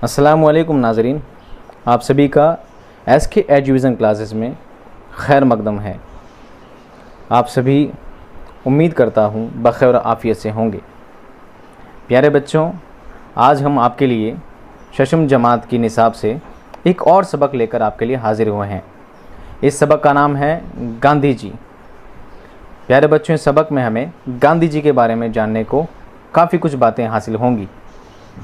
अस्सलामु अलैकुम नाज़रीन, आप सभी का SK एजुकेशन क्लासेस में खैर मकदम है। आप सभी उम्मीद करता हूँ बखैर आफ़ियत से होंगे। प्यारे बच्चों, आज हम आपके लिए शशम जमात की निसाब से एक और सबक लेकर आपके लिए हाज़िर हुए हैं। इस सबक का नाम है गांधी जी। प्यारे बच्चों, इस सबक में हमें गांधी जी के बारे में जानने को काफ़ी कुछ बातें हासिल होंगी।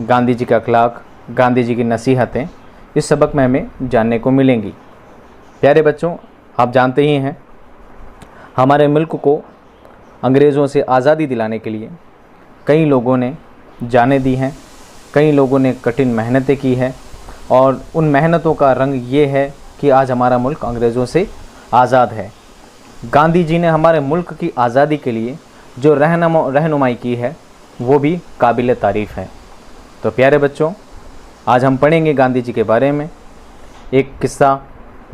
गांधी जी का अखलाक, गांधी जी की नसीहतें इस सबक में हमें जानने को मिलेंगी। प्यारे बच्चों, आप जानते ही हैं हमारे मुल्क को अंग्रेज़ों से आज़ादी दिलाने के लिए कई लोगों ने जानें दी हैं, कई लोगों ने कठिन मेहनतें की हैं और उन मेहनतों का रंग ये है कि आज हमारा मुल्क अंग्रेज़ों से आज़ाद है। गांधी जी ने हमारे मुल्क की आज़ादी के लिए जो रहनुमाई की है वो भी काबिल तारीफ़ है। तो प्यारे बच्चों, आज हम पढ़ेंगे गांधी जी के बारे में एक किस्सा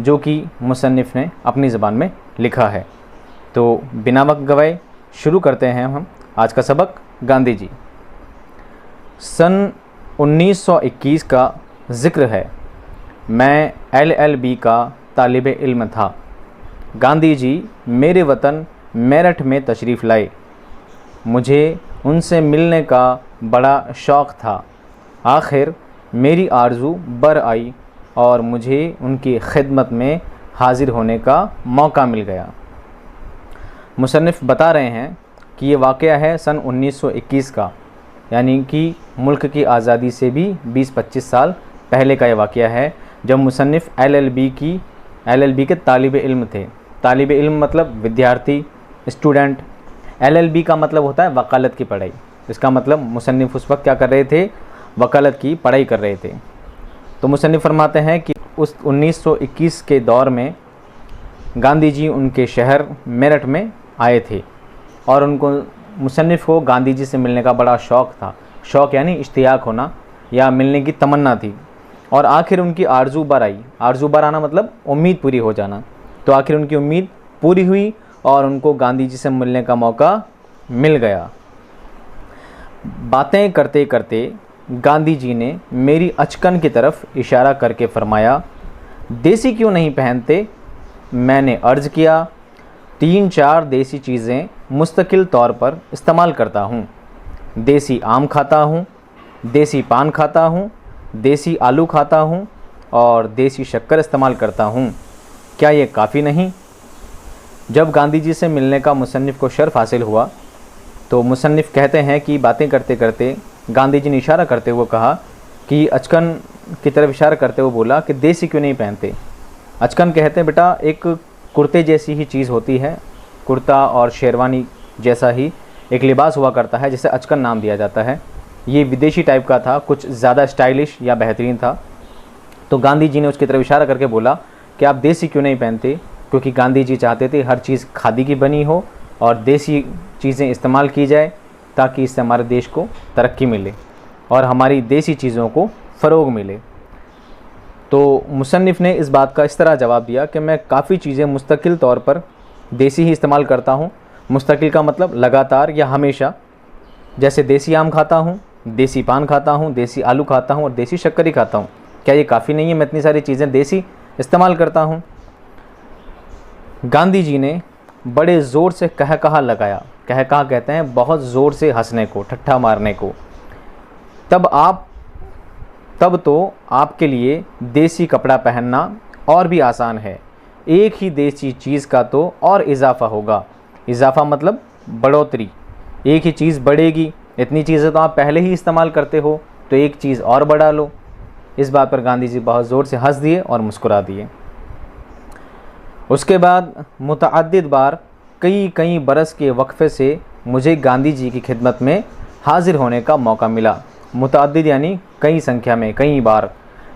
जो कि मुसन्निफ़ ने अपनी ज़बान में लिखा है। तो बिना वक्त गवाए शुरू करते हैं हम आज का सबक। गांधी जी। सन 1921 का ज़िक्र है। मैं LLB का तालिब इल्म था। गांधी जी मेरे वतन मेरठ में तशरीफ़ लाए। मुझे उनसे मिलने का बड़ा शौक़ था। आखिर मेरी आरज़ू बर आई और मुझे उनकी खिदमत में हाज़िर होने का मौका मिल गया। मुसन्निफ़ बता रहे हैं कि ये वाक़या है सन 1921 का, यानी कि मुल्क की आज़ादी से भी 20-25 साल पहले का ये वाक़या है, जब मुसन्निफ़ LLB के तालिब इल्म थे। तालिब इल्म मतलब विद्यार्थी, स्टूडेंट। LLB का मतलब होता है वकालत की पढ़ाई। इसका मतलब मुसन्निफ़ उस वक्त क्या कर रहे थे? वकालत की पढ़ाई कर रहे थे। तो मुसन्निफ़ फरमाते हैं कि उस 1921 के दौर में गांधी जी उनके शहर मेरठ में आए थे और मुसन्निफ़ को गांधी जी से मिलने का बड़ा शौक़ था। शौक़ यानी इश्तियाक होना या मिलने की तमन्ना थी। और आखिर उनकी आरज़ू बर आई। आरज़ू बर आना मतलब उम्मीद पूरी हो जाना। तो आखिर उनकी उम्मीद पूरी हुई और उनको गांधी जी से मिलने का मौका मिल गया। बातें करते करते गांधी जी ने मेरी अचकन की तरफ इशारा करके फरमाया, देसी क्यों नहीं पहनते? मैंने अर्ज़ किया, 3-4 देसी चीज़ें मुस्तकिल तौर पर इस्तेमाल करता हूँ। देसी आम खाता हूँ, देसी पान खाता हूँ, देसी आलू खाता हूँ और देसी शक्कर इस्तेमाल करता हूँ। क्या ये काफ़ी नहीं? जब गांधी जी से मिलने का मुसन्निफ़ को शर्फ़ हासिल हुआ तो मुसन्निफ़ कहते हैं कि बातें करते करते गांधी जी ने इशारा करते हुए कहा कि अचकन की तरफ इशारा करते हुए बोला कि देसी क्यों नहीं पहनते? अचकन कहते हैं बेटा एक कुर्ते जैसी ही चीज़ होती है। कुर्ता और शेरवानी जैसा ही एक लिबास हुआ करता है जिसे अचकन नाम दिया जाता है। ये विदेशी टाइप का था, कुछ ज़्यादा स्टाइलिश या बेहतरीन था। तो गांधी जी ने उसकी तरफ इशारा करके बोला कि आप देसी क्यों नहीं पहनते? क्योंकि गांधी जी चाहते थे हर चीज़ खादी की बनी हो और देसी चीज़ें इस्तेमाल की जाए ताकि इससे हमारे देश को तरक्की मिले और हमारी देसी चीज़ों को फ़रोग़ मिले। तो मुसन्निफ़ ने इस बात का इस तरह जवाब दिया कि मैं काफ़ी चीज़ें मुस्तकिल तौर पर देसी ही इस्तेमाल करता हूँ। मुस्तकिल का मतलब लगातार या हमेशा। जैसे देसी आम खाता हूँ, देसी पान खाता हूँ, देसी आलू खाता हूँ और देसी शक्कर ही खाता हूँ। क्या ये काफ़ी नहीं है? मैं इतनी सारी चीज़ें देसी इस्तेमाल करता हूँ। गांधी जी ने बड़े ज़ोर से कहा लगाया। कहा कहते हैं बहुत ज़ोर से हंसने को, ठट्ठा मारने को। तब तो आपके लिए देसी कपड़ा पहनना और भी आसान है। एक ही देसी चीज़ का तो और इजाफ़ा होगा। इजाफ़ा मतलब बढ़ोतरी। एक ही चीज़ बढ़ेगी। इतनी चीज़ें तो आप पहले ही इस्तेमाल करते हो, तो एक चीज़ और बढ़ा लो। इस बात पर गांधी जी बहुत ज़ोर से हंस दिए और मुस्कुरा दिए। उसके बाद मुतअद्दिद बार कई बरस के वक्फ़े से मुझे गांधी जी की खिदमत में हाज़िर होने का मौका मिला। मुतअद्दिद यानी कई संख्या में, कई बार।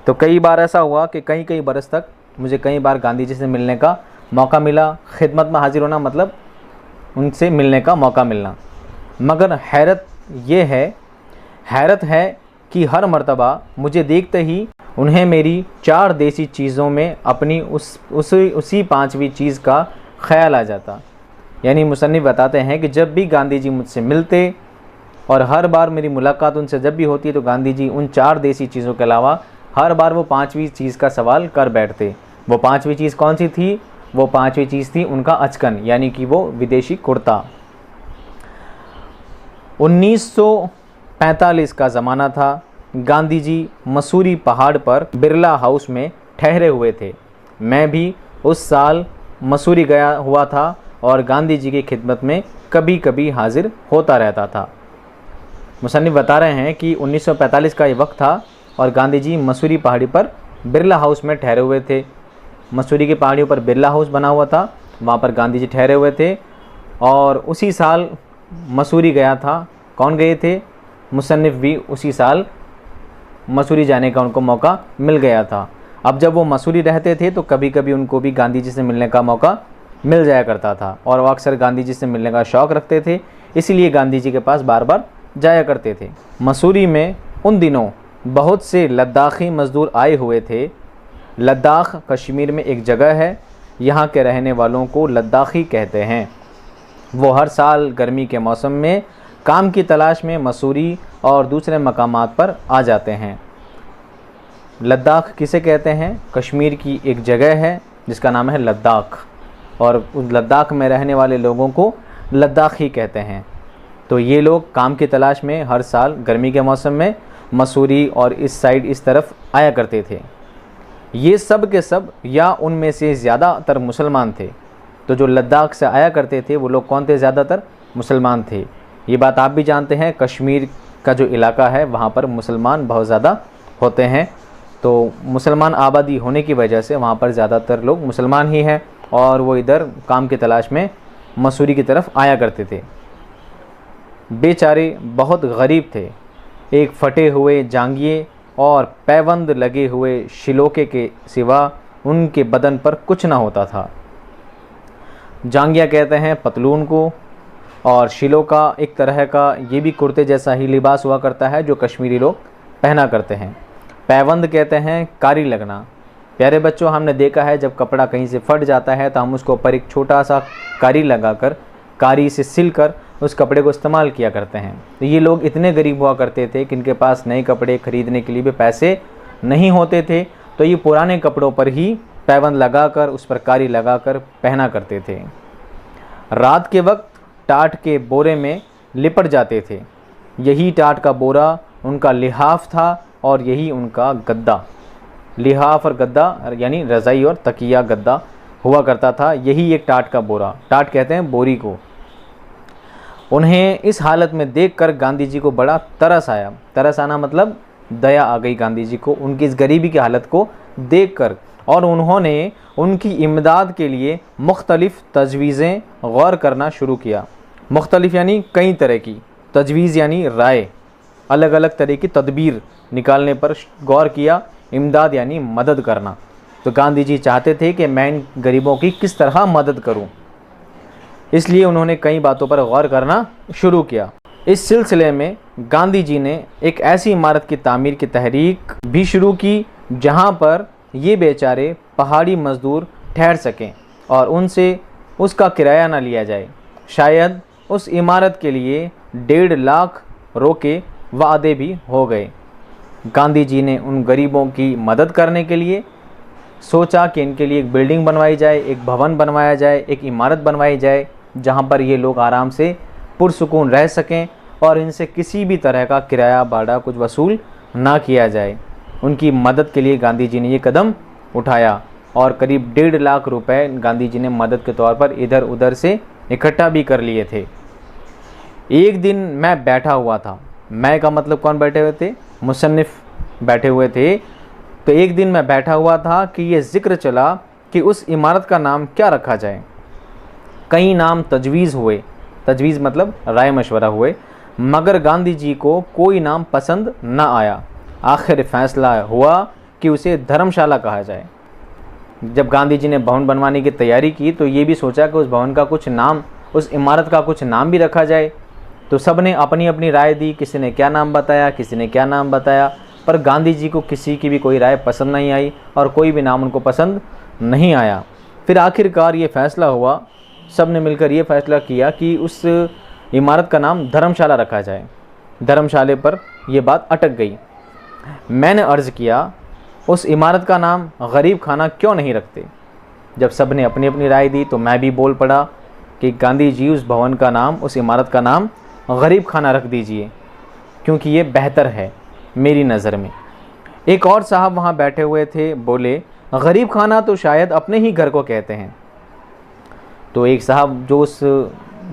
तो कई बार ऐसा हुआ कि कई बरस तक मुझे कई बार गांधी जी से मिलने का मौका मिला। खिदमत में हाज़िर होना मतलब उनसे मिलने का मौका मिलना। मगर हैरत है कि हर मर्तबा मुझे देखते ही उन्हें मेरी 4 देसी चीज़ों में अपनी उसी 5वीं चीज़ का ख्याल आ जाता। यानी मुसन्निफ़ बताते हैं कि जब भी गांधी जी मुझसे मिलते और हर बार मेरी मुलाकात उनसे जब भी होती है तो गांधी जी उन 4 देसी चीज़ों के अलावा हर बार वो 5वीं चीज़ का सवाल कर बैठते। वो 5वीं चीज़ कौन सी थी? वो 5वीं चीज़ थी उनका अचकन, यानी कि वो विदेशी कुर्ता। 1945 का ज़माना था। गांधी जी मसूरी पहाड़ पर बिरला हाउस में ठहरे हुए थे। मैं भी उस साल मसूरी गया हुआ था और गांधी जी की खिदमत में कभी कभी हाजिर होता रहता था। मुसन्निफ बता रहे हैं कि 1945 का ये वक्त था और गांधी जी मसूरी पहाड़ी पर बिरला हाउस में ठहरे हुए थे। मसूरी की पहाड़ियों पर बिरला हाउस बना हुआ था, वहाँ पर गांधी जी ठहरे हुए थे और उसी साल मसूरी गया था। कौन गए थे? मुसन्निफ भी उसी साल मसूरी जाने का उनको मौका मिल गया था। अब जब वो मसूरी रहते थे तो कभी कभी उनको भी गांधी जी से मिलने का मौका मिल जाया करता था और वो अक्सर गांधी जी से मिलने का शौक़ रखते थे, इसीलिए गांधी जी के पास बार बार जाया करते थे। मसूरी में उन दिनों बहुत से लद्दाखी मज़दूर आए हुए थे। लद्दाख कश्मीर में एक जगह है, यहाँ के रहने वालों को लद्दाखी कहते हैं। वो हर साल गर्मी के मौसम में काम की तलाश में मसूरी और दूसरे मकामात पर आ जाते हैं। लद्दाख किसे कहते हैं? कश्मीर की एक जगह है जिसका नाम है लद्दाख, और उस लद्दाख में रहने वाले लोगों को लद्दाखी कहते हैं। तो ये लोग काम की तलाश में हर साल गर्मी के मौसम में मसूरी और इस साइड इस तरफ आया करते थे। ये सब के सब या उनमें से ज़्यादातर मुसलमान थे। तो जो लद्दाख से आया करते थे वो लोग कौन थे? ज़्यादातर मुसलमान थे। ये बात आप भी जानते हैं, कश्मीर का जो इलाका है वहाँ पर मुसलमान बहुत ज़्यादा होते हैं। तो मुसलमान आबादी होने की वजह से वहाँ पर ज़्यादातर लोग मुसलमान ही हैं और वो इधर काम की तलाश में मसूरी की तरफ आया करते थे। बेचारे बहुत गरीब थे। एक फटे हुए जांघिए और पैबंद लगे हुए शिलोके के सिवा उनके बदन पर कुछ ना होता था। जांघिया कहते हैं पतलून को, और शिलोका एक तरह का ये भी कुर्ते जैसा ही लिबास हुआ करता है जो कश्मीरी लोग पहना करते हैं। पैबंद कहते हैं कारी लगना। प्यारे बच्चों, हमने देखा है जब कपड़ा कहीं से फट जाता है तो हम उसको ऊपर एक छोटा सा कारी लगाकर, कारी से सिलकर उस कपड़े को इस्तेमाल किया करते हैं। तो ये लोग इतने गरीब हुआ करते थे कि इनके पास नए कपड़े खरीदने के लिए भी पैसे नहीं होते थे, तो ये पुराने कपड़ों पर ही पैबंद लगाकर उस पर कारी लगाकर पहना करते थे। रात के वक्त टाट के बोरे में लिपट जाते थे। यही टाट का बोरा उनका लिहाफ था और यही उनका गद्दा। लिहाफ और गद्दा यानी रज़ाई और तकिया गद्दा हुआ करता था। यही एक टाट का बोरा, टाट कहते हैं बोरी को। उन्हें इस हालत में देखकर गांधी जी को बड़ा तरस आया। तरस आना मतलब दया आ गई गांधी जी को उनकी इस गरीबी की हालत को देखकर, और उन्होंने उनकी इमदाद के लिए मुख्तलिफ़ तजवीज़ें गौर करना शुरू किया। मुख्तलिफ़ यानी कई तरह की, तजवीज़ यानी राय, अलग अलग तरह की तदबीर निकालने पर गौर किया। इमदाद यानी मदद करना। तो गांधी जी चाहते थे कि मैं इन गरीबों की किस तरह मदद करूं, इसलिए उन्होंने कई बातों पर गौर करना शुरू किया। इस सिलसिले में गांधी जी ने एक ऐसी इमारत की तामीर की तहरीक भी शुरू की जहां पर ये बेचारे पहाड़ी मज़दूर ठहर सकें और उनसे उसका किराया ना लिया जाए। शायद उस इमारत के लिए 1.5 लाख रुपए वादे भी हो गए। गांधी जी ने उन गरीबों की मदद करने के लिए सोचा कि इनके लिए एक बिल्डिंग बनवाई जाए, एक भवन बनवाया जाए, एक इमारत बनवाई जाए जहां पर ये लोग आराम से पुरसुकून रह सकें और इनसे किसी भी तरह का किराया बाड़ा कुछ वसूल ना किया जाए। उनकी मदद के लिए गांधी जी ने ये कदम उठाया और करीब 1.5 लाख रुपए गांधी जी ने मदद के तौर पर इधर उधर से इकट्ठा भी कर लिए थे। एक दिन मैं बैठा हुआ था, मैं का मतलब कौन बैठे हुए थे? मुसन्निफ बैठे हुए थे। तो एक दिन मैं बैठा हुआ था कि ये जिक्र चला कि उस इमारत का नाम क्या रखा जाए। कई नाम तजवीज़ हुए, तजवीज़ मतलब राय मशवरा हुए, मगर गांधी जी को कोई नाम पसंद न आया। आखिर फैसला हुआ कि उसे धर्मशाला कहा जाए। जब गांधी जी ने भवन बनवाने की तैयारी की तो ये भी सोचा कि उस भवन का कुछ नाम, उस इमारत का कुछ नाम भी रखा जाए। तो सब ने अपनी अपनी राय दी, किसी ने क्या नाम बताया, किसी ने क्या नाम बताया, पर गांधी जी को किसी की भी कोई राय पसंद नहीं आई और कोई भी नाम उनको पसंद नहीं आया। फिर आखिरकार ये फ़ैसला हुआ, सब ने मिलकर ये फ़ैसला किया कि उस इमारत का नाम धर्मशाला रखा जाए। धर्मशाले पर यह बात अटक गई। मैंने अर्ज़ किया, उस इमारत का नाम गरीब खाना क्यों नहीं रखते? जब सब ने अपनी अपनी राय दी तो मैं भी बोल पड़ा कि गांधी जी उस भवन का नाम, उस इमारत का नाम गरीब खाना रख दीजिए, क्योंकि ये बेहतर है मेरी नज़र में। एक और साहब वहाँ बैठे हुए थे, बोले गरीब खाना तो शायद अपने ही घर को कहते हैं। तो एक साहब जो उस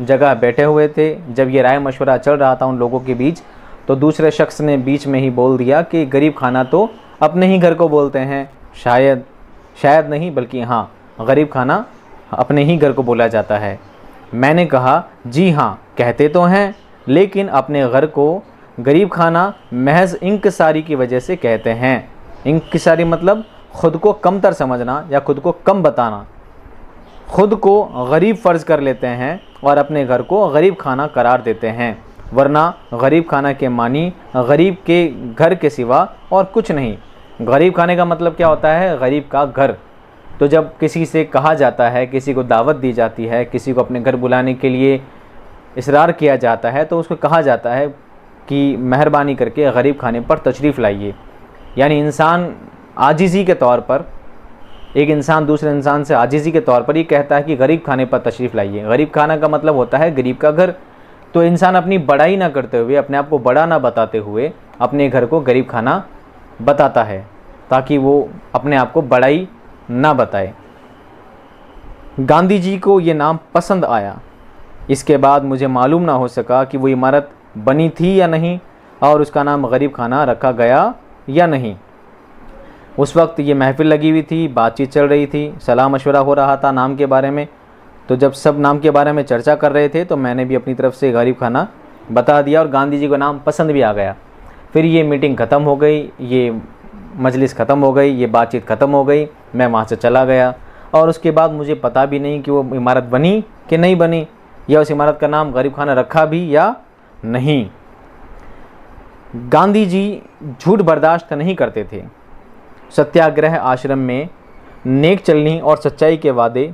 जगह बैठे हुए थे, जब ये राय मशवरा चल रहा था उन लोगों के बीच, तो दूसरे शख्स ने बीच में ही बोल दिया कि गरीब खाना तो अपने ही घर को बोलते हैं, शायद नहीं बल्कि हाँ, गरीब खाना अपने ही घर को बोला जाता है। मैंने कहा, जी हाँ कहते तो हैं, लेकिन अपने घर को गरीब खाना महज इंकिसारी की वजह से कहते हैं। इंकिसारी मतलब ख़ुद को कमतर समझना या ख़ुद को कम बताना। ख़ुद को गरीब फ़र्ज़ कर लेते हैं और अपने घर को गरीब खाना करार देते हैं, वरना गरीब खाना के मानी गरीब के घर के सिवा और कुछ नहीं। गरीब खाने का मतलब क्या होता है? गरीब का घर। तो जब किसी से कहा जाता है, किसी को दावत दी जाती है, किसी को अपने घर बुलाने के लिए इसरार किया जाता है, तो उसको कहा जाता है कि मेहरबानी करके गरीब खाने पर तशरीफ़ लाइए। यानी इंसान आजिज़ी के तौर पर, एक इंसान दूसरे इंसान से आजिज़ी के तौर पर ये कहता है कि गरीब खाने पर तशरीफ़ लाइए। गरीब खाना का मतलब होता है गरीब का घर। तो इंसान अपनी बड़ाई ना करते हुए, अपने आप को बड़ा ना बताते हुए अपने घर को गरीब खाना बताता है, ताकि वो अपने आप को बड़ाई ना बताए। गांधी जी को ये नाम पसंद आया। इसके बाद मुझे मालूम ना हो सका कि वो इमारत बनी थी या नहीं और उसका नाम गरीब खाना रखा गया या नहीं। उस वक्त ये महफिल लगी हुई थी, बातचीत चल रही थी, सलाह मशवरा हो रहा था नाम के बारे में। तो जब सब नाम के बारे में चर्चा कर रहे थे तो मैंने भी अपनी तरफ से गरीब खाना बता दिया और गांधी जी को नाम पसंद भी आ गया। फिर ये मीटिंग ख़त्म हो गई, ये मजलिस ख़त्म हो गई, ये बातचीत ख़त्म हो गई। मैं वहाँ से चला गया और उसके बाद मुझे पता भी नहीं कि वो इमारत बनी कि नहीं बनी, या उस इमारत का नाम गरीब खाना रखा भी या नहीं। गांधी जी झूठ बर्दाश्त नहीं करते थे। सत्याग्रह आश्रम में नेक चलनी और सच्चाई के वादे,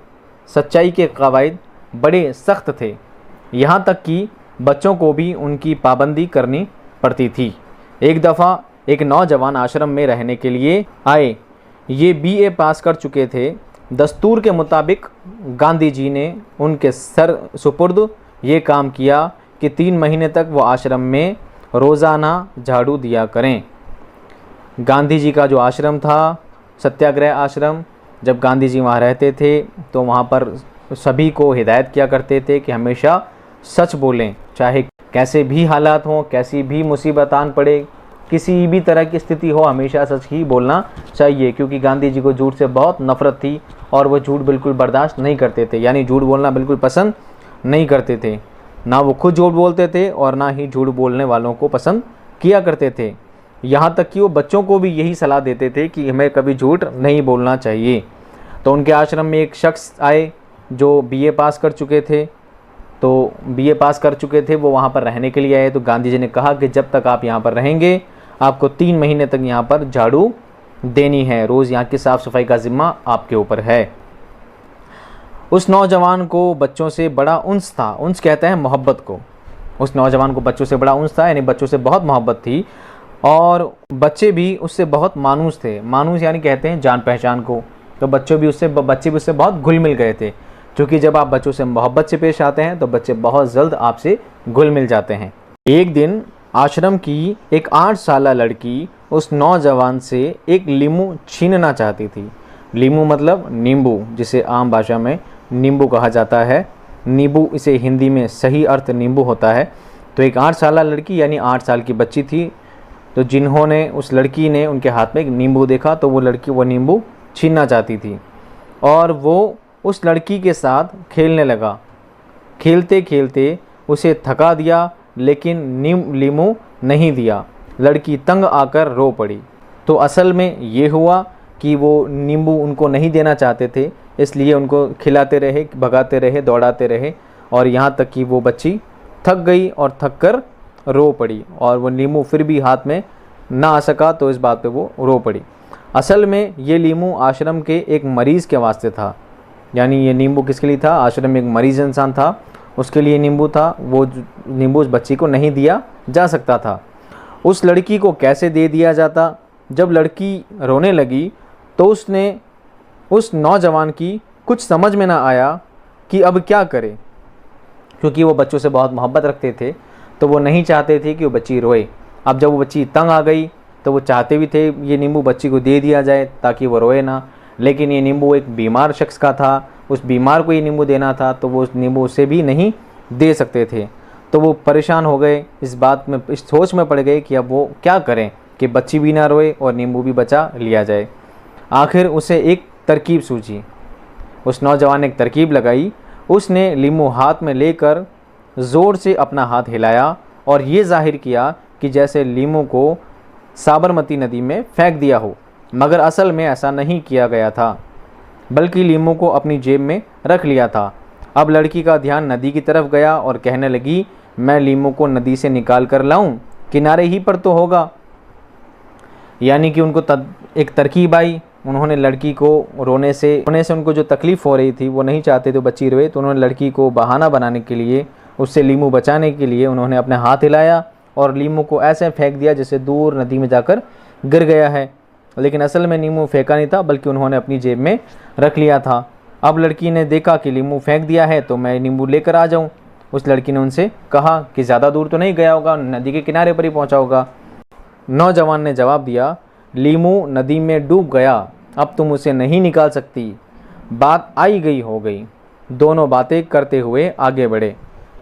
सच्चाई के कवायद बड़े सख्त थे। यहाँ तक कि बच्चों को भी उनकी पाबंदी करनी पड़ती थी। एक दफ़ा एक नौजवान आश्रम में रहने के लिए आए। ये बीए पास कर चुके थे। दस्तूर के मुताबिक गांधी जी ने उनके सर सुपुर्द ये काम किया कि 3 महीने तक वो आश्रम में रोज़ाना झाड़ू दिया करें। गांधी जी का जो आश्रम था, सत्याग्रह आश्रम, जब गांधी जी वहाँ रहते थे तो वहाँ पर सभी को हिदायत किया करते थे कि हमेशा सच बोलें, चाहे कैसे भी हालात हों, कैसी भी मुसीबत आन पड़े, किसी भी तरह की स्थिति हो, हमेशा सच ही बोलना चाहिए। क्योंकि गांधी जी को झूठ से बहुत नफ़रत थी और वो झूठ बिल्कुल बर्दाश्त नहीं करते थे, यानी झूठ बोलना बिल्कुल पसंद नहीं करते थे। ना वो खुद झूठ बोलते थे और ना ही झूठ बोलने वालों को पसंद किया करते थे। यहाँ तक कि वो बच्चों को भी यही सलाह देते थे कि हमें कभी झूठ नहीं बोलना चाहिए। तो उनके आश्रम में एक शख्स आए जो बीए पास कर चुके थे। तो बीए पास कर चुके थे, वो वहाँ पर रहने के लिए आए। तो गांधी जी ने कहा कि जब तक आप यहाँ पर रहेंगे आपको 3 महीने तक यहाँ पर झाड़ू देनी है, रोज़ यहाँ की साफ़ सफाई का ज़िम्मा आपके ऊपर है। उस नौजवान को बच्चों से बड़ा उन्स था। उन्स कहते हैं मोहब्बत को। उस नौजवान को बच्चों से बड़ा उन्स था, यानी बच्चों से बहुत मोहब्बत थी और बच्चे भी उससे बहुत मानूस थे। मानूस यानी कहते हैं जान पहचान को। तो बच्चे भी उससे बहुत घुल मिल गए थे, क्योंकि जब आप बच्चों से मोहब्बत से पेश आते हैं तो बच्चे बहुत जल्द आपसे घुल मिल जाते हैं। एक दिन आश्रम की एक 8 साला लड़की उस नौजवान से एक लीमू छीनना चाहती थी। लीमू मतलब नींबू, जिसे आम भाषा में नींबू कहा जाता है। नींबू, इसे हिंदी में सही अर्थ नींबू होता है। तो एक 8 साला लड़की यानी 8 साल की बच्ची थी। तो जिन्होंने, उस लड़की ने उनके हाथ में एक नींबू देखा तो वो लड़की वो नींबू छीनना चाहती थी और वो उस लड़की के साथ खेलने लगा। खेलते खेलते उसे थका दिया, लेकिन लीमू नहीं दिया। लड़की तंग आकर रो पड़ी। तो असल में ये हुआ कि वो नींबू उनको नहीं देना चाहते थे, इसलिए उनको खिलाते रहे, भगाते रहे, दौड़ाते रहे और यहाँ तक कि वो बच्ची थक गई और थक कर रो पड़ी और वो नींबू फिर भी हाथ में ना आ सका, तो इस बात पे वो रो पड़ी। असल में ये नींबू आश्रम के एक मरीज़ के वास्ते था। यानी ये नींबू किसके लिए था? आश्रम में एक मरीज़ इंसान था उसके लिए नींबू था, वो नींबू उस बच्ची को नहीं दिया जा सकता था। उस लड़की को कैसे दे दिया जाता? जब लड़की रोने लगी तो उसने उस नौजवान की कुछ समझ में ना आया कि अब क्या करे, क्योंकि वो बच्चों से बहुत मोहब्बत रखते थे, तो वो नहीं चाहते थे कि वो बच्ची रोए। अब जब वो बच्ची तंग आ गई तो वो चाहते भी थे ये नींबू बच्ची को दे दिया जाए ताकि वो रोए ना, लेकिन ये नींबू एक बीमार शख्स का था, उस बीमार को ये नींबू देना था, तो वो उस नींबू उसे भी नहीं दे सकते थे। तो वो परेशान हो गए, इस बात में, इस सोच में पड़ गए कि अब वो क्या करें कि बच्ची भी ना रोए और नींबू भी बचा लिया जाए। आखिर उसे एक तरकीब सूझी। उस नौजवान ने एक तरकीब लगाई। उसने नींबू हाथ में लेकर ज़ोर से अपना हाथ हिलाया और ये जाहिर किया कि जैसे नींबू को साबरमती नदी में फेंक दिया हो, मगर असल में ऐसा नहीं किया गया था, बल्कि नींबू को अपनी जेब में रख लिया था। अब लड़की का ध्यान नदी की तरफ गया और कहने लगी, मैं नींबू को नदी से निकाल कर लाऊं, किनारे ही पर तो होगा। यानी कि उनको एक तरकीब आई। उन्होंने लड़की को रोने से उनको जो तकलीफ़ हो रही थी, वो नहीं चाहते थे बच्ची रोए, तो उन्होंने लड़की को बहाना बनाने के लिए, उससे नींबू बचाने के लिए उन्होंने अपने हाथ हिलाया और नींबू को ऐसे फेंक दिया जैसे दूर नदी में जाकर गिर गया है, लेकिन असल में नींबू फेंका नहीं था, बल्कि उन्होंने अपनी जेब में रख लिया था। अब लड़की ने देखा कि नींबू फेंक दिया है, तो मैं नींबू लेकर आ जाऊँ। उस लड़की ने उनसे कहा कि ज़्यादा दूर तो नहीं गया होगा, नदी के किनारे पर ही पहुँचा होगा। नौजवान ने जवाब दिया, नींबू नदी में डूब गया, अब तुम उसे नहीं निकाल सकती। बात आई गई हो गई। दोनों बातें करते हुए आगे बढ़े।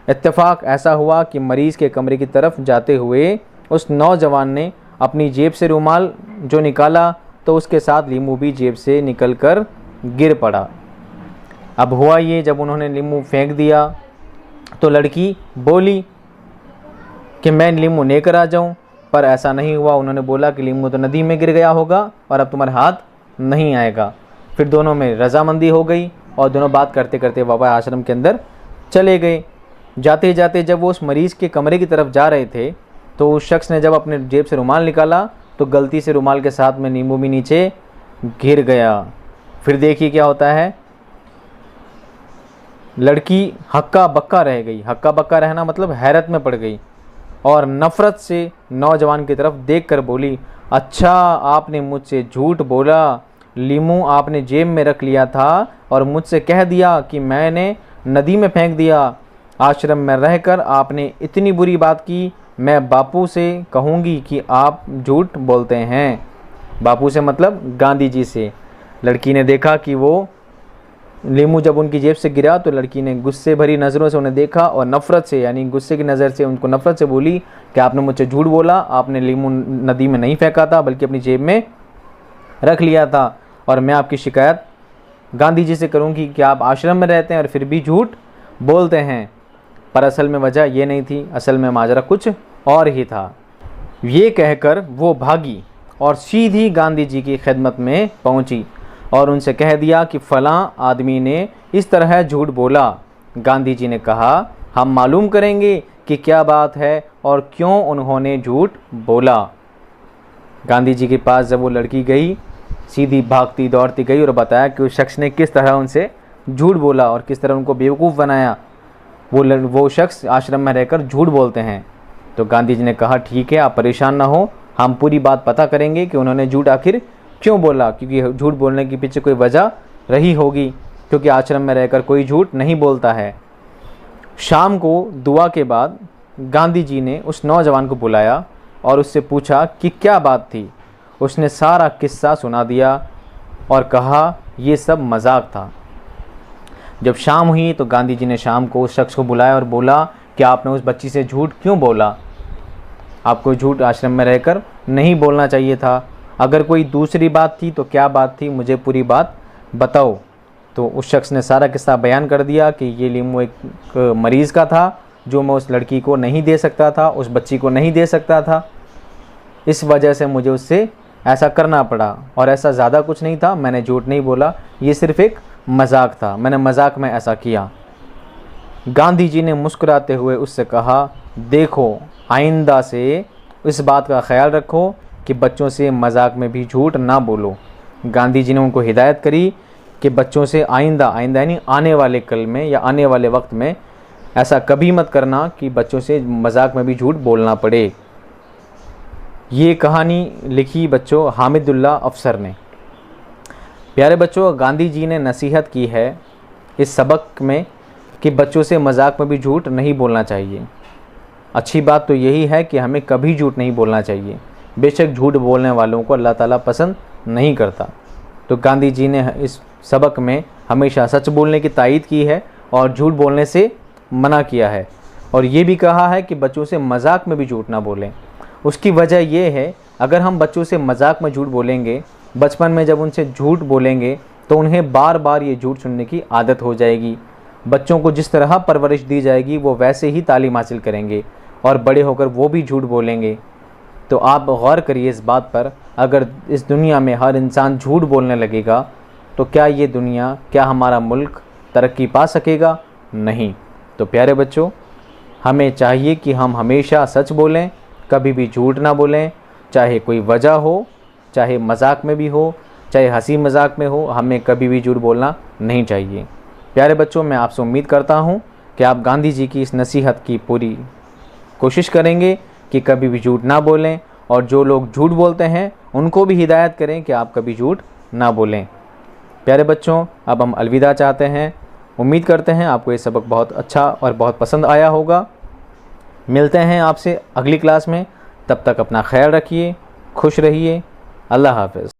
इत्तेफाक ऐसा हुआ कि मरीज़ के कमरे की तरफ जाते हुए उस नौजवान ने अपनी जेब से रुमाल जो निकाला, तो उसके साथ नींबू भी जेब से निकलकर गिर पड़ा। अब हुआ ये, जब उन्होंने नींबू फेंक दिया तो लड़की बोली कि मैं नींबू लेकर आ जाऊं, पर ऐसा नहीं हुआ। उन्होंने बोला कि नींबू तो नदी में गिर गया होगा और अब तुम्हारे हाथ नहीं आएगा। फिर दोनों में रजामंदी हो गई और दोनों बात करते करते बाबा आश्रम के अंदर चले गए। जाते जाते जब वो उस मरीज़ के कमरे की तरफ जा रहे थे, तो उस शख्स ने जब अपने जेब से रुमाल निकाला तो गलती से रुमाल के साथ में नींबू भी नीचे गिर गया। फिर देखिए क्या होता है, लड़की हक्का बक्का रह गई। हक्का बक्का रहना मतलब हैरत में पड़ गई और नफ़रत से नौजवान की तरफ देखकर बोली, अच्छा आपने मुझसे झूठ बोला, नींबू आपने जेब में रख लिया था और मुझसे कह दिया कि मैंने नदी में फेंक दिया। आश्रम में रहकर आपने इतनी बुरी बात की, मैं बापू से कहूँगी कि आप झूठ बोलते हैं। बापू से मतलब गांधी जी से। लड़की ने देखा कि वो नींबू जब उनकी जेब से गिरा तो लड़की ने गुस्से भरी नज़रों से उन्हें देखा और नफ़रत से, यानी गुस्से की नज़र से उनको नफ़रत से बोली कि आपने मुझसे झूठ बोला, आपने नींबू नदी में नहीं फेंका था बल्कि अपनी जेब में रख लिया था, और मैं आपकी शिकायत गांधी जी से करूँगी कि आप आश्रम में रहते हैं और फिर भी झूठ बोलते हैं। पर असल में वजह ये नहीं थी, असल में माजरा कुछ और ही था। ये कहकर वो भागी और सीधी गांधी जी की खिदमत में पहुंची और उनसे कह दिया कि फ़लाँ आदमी ने इस तरह झूठ बोला। गांधी जी ने कहा, हम मालूम करेंगे कि क्या बात है और क्यों उन्होंने झूठ बोला। गांधी जी के पास जब वो लड़की गई, सीधी भागती दौड़ती गई और बताया कि उस शख्स ने किस तरह उनसे झूठ बोला और किस तरह उनको बेवकूफ़ बनाया। वो शख्स आश्रम में रहकर झूठ बोलते हैं। तो गांधी जी ने कहा, ठीक है, आप परेशान ना हो, हम पूरी बात पता करेंगे कि उन्होंने झूठ आखिर क्यों बोला, क्योंकि झूठ बोलने के पीछे कोई वजह रही होगी, क्योंकि आश्रम में रहकर कोई झूठ नहीं बोलता है। शाम को दुआ के बाद गांधी जी ने उस नौजवान को बुलाया और उससे पूछा कि क्या बात थी। उसने सारा किस्सा सुना दिया और कहा ये सब मजाक था। जब शाम हुई तो गांधी जी ने शाम को उस शख्स को बुलाया और बोला कि आपने उस बच्ची से झूठ क्यों बोला, आपको झूठ आश्रम में रहकर नहीं बोलना चाहिए था। अगर कोई दूसरी बात थी तो क्या बात थी, मुझे पूरी बात बताओ। तो उस शख्स ने सारा किस्सा बयान कर दिया कि ये नींबू एक मरीज़ का था जो मैं उस लड़की को नहीं दे सकता था, उस बच्ची को नहीं दे सकता था, इस वजह से मुझे उससे ऐसा करना पड़ा और ऐसा ज़्यादा कुछ नहीं था, मैंने झूठ नहीं बोला, ये सिर्फ़ एक मजाक था, मैंने मजाक में ऐसा किया। गांधी जी ने मुस्कुराते हुए उससे कहा, देखो आइंदा से इस बात का ख्याल रखो कि बच्चों से मजाक में भी झूठ ना बोलो। गांधी जी ने उनको हिदायत करी कि बच्चों से आइंदा यानी आने वाले कल में या आने वाले वक्त में ऐसा कभी मत करना कि बच्चों से मजाक में भी झूठ बोलना पड़े। ये कहानी लिखी बच्चों हामिदुल्ला अफसर ने। प्यारे बच्चों, गांधी जी ने नसीहत की है इस सबक में कि बच्चों से मजाक में भी झूठ नहीं बोलना चाहिए। अच्छी बात तो यही है कि हमें कभी झूठ नहीं बोलना चाहिए। बेशक झूठ बोलने वालों को अल्लाह ताला पसंद नहीं करता। तो गांधी जी ने इस सबक में हमेशा सच बोलने की तायीद की है और झूठ बोलने से मना किया है, और ये भी कहा है कि बच्चों से मजाक में भी झूठ ना बोलें। उसकी वजह यह है, अगर हम बच्चों से मजाक में झूठ बोलेंगे, बचपन में जब उनसे झूठ बोलेंगे तो उन्हें बार बार ये झूठ सुनने की आदत हो जाएगी। बच्चों को जिस तरह परवरिश दी जाएगी वो वैसे ही तालीम हासिल करेंगे और बड़े होकर वो भी झूठ बोलेंगे। तो आप गौर करिए इस बात पर, अगर इस दुनिया में हर इंसान झूठ बोलने लगेगा तो क्या ये दुनिया, क्या हमारा मुल्क तरक्की पा सकेगा? नहीं। तो प्यारे बच्चों, हमें चाहिए कि हम हमेशा सच बोलें, कभी भी झूठ ना बोलें, चाहे कोई वजह हो, चाहे मजाक में भी हो, चाहे हंसी मजाक में हो, हमें कभी भी झूठ बोलना नहीं चाहिए। प्यारे बच्चों, मैं आपसे उम्मीद करता हूँ कि आप गांधी जी की इस नसीहत की पूरी कोशिश करेंगे कि कभी भी झूठ ना बोलें, और जो लोग झूठ बोलते हैं उनको भी हिदायत करें कि आप कभी झूठ ना बोलें। प्यारे बच्चों, अब हम अलविदा चाहते हैं। उम्मीद करते हैं आपको ये सबक बहुत अच्छा और बहुत पसंद आया होगा। मिलते हैं आपसे अगली क्लास में। तब तक अपना ख्याल रखिए, खुश रहिए। अल्लाह हाफ़िज़।